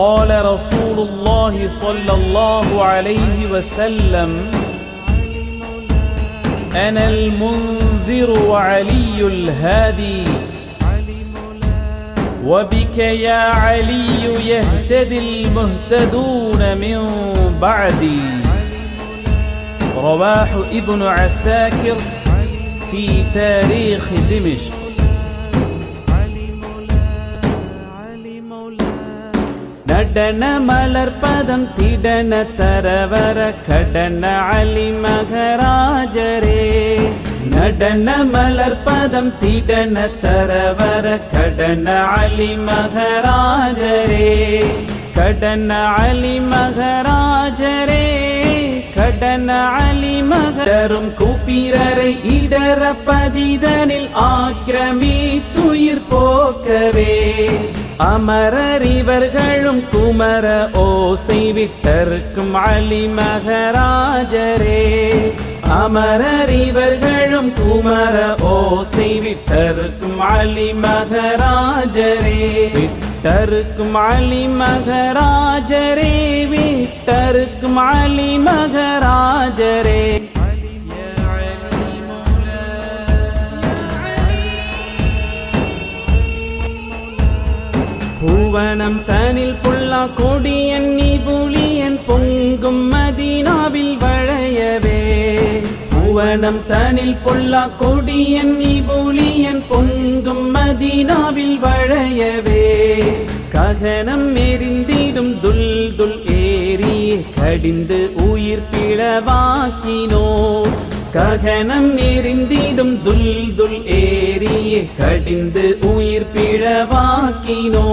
قال رسول الله صلى الله عليه وسلم أنا المنذر وعلي الهادي وبك يا علي يهتدي المهتدون من بعدي. رواه ابن عساكر في تاريخ دمشق. நடன மலர்பதம் திடன தரவர கடன அலி மகராஜரே. நடன மலர்பதம் திடன தரவர கடன அலி மகராஜரே. கடன அலி மகராஜரே. கடன அலி மகரும் குஃபிரரை இடர பதிதனில் ஆக்கிரமித்துயிர் போக்கவே. அமரர் இவர்களும் குமர ஓசை விட்டர்க்கும் அலி மகராஜரே. அமரர் இவர்களும் குமர ஓசை விட்டர்க்கும் அலி மகராஜரே. விட்டர்க்கும் அலி மகராஜரே. விட்டர்க்கும் அலி மகராஜரே. பூவனம் தனில் புல்லா கொடியன் நிபுலியன் பொங்கும் மதீனாவில் வளையவே. பூவனம் தனில் புல்லா கொடியன் நிபுலியன் பொங்கும் மதீனாவில் வளையவே. ககனம் எரிந்திடும் துல் துல் ஏறிய கடிந்து உயிர் பிளவாக்கினோ. ககனம் எரிந்திடும் துல் துல் ஏறிய கடிந்து உயிர் பிளவாக்கினோ.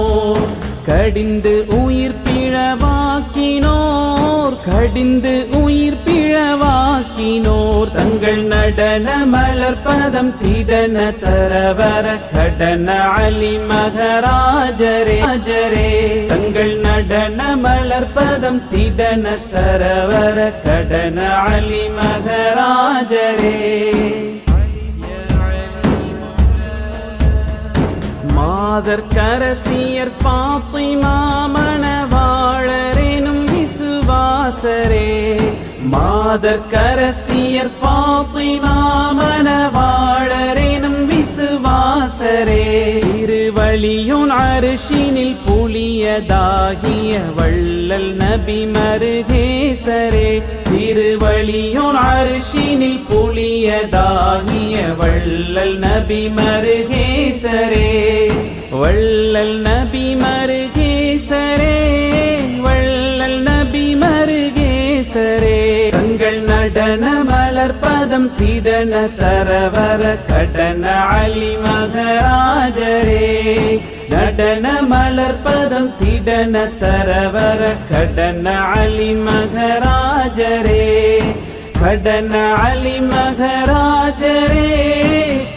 கடிந்து உயிர் பிளவாக்கினோர். கடிந்து உயிர் பிளவாக்கினோர். தங்கள் நடன மலர்பதம் திடன தரவர கடன அலி மகராஜரே. தங்கள் நடன மலர்பதம் திடன தரவர கடன அலி மகராஜரே. மாதர்க்கரசியர் ஃபாத்திமா மணவாளரெனும் விசுவாசரே. மாதர்க்கரசியர் ஃபாத்திமா மணவாளரெனும் விசுவாசரே. திருவழியுன் அரிசினில் புலியதாகிய வள்ளல் நபி மருகேசரே. திருவழியுன் அரிசினில் புலியதாகிய வள்ளல் நபி மருகேசரே. வள்ளல் நபி மருகேசரே. வள்ளல் நபி மருகேசரே. தங்கள் நடன மலர்பதம் திடன தரவர கடன அலி மகராஜரே. நடன மலர்பதம் திடன தரவர கடன அலி மகராஜரே. கடன அலி மகராஜரே.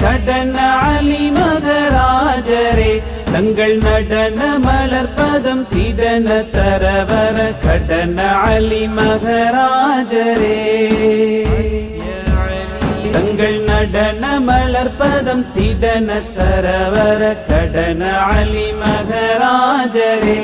கடன அலி மகராஜரே. தங்கள் நடன மலர்பதம் திடன தரவர கடன அலி மகராஜரே. தங்கள் நடன மலர்பதம் திடன தரவர கடன அலி மகராஜரே.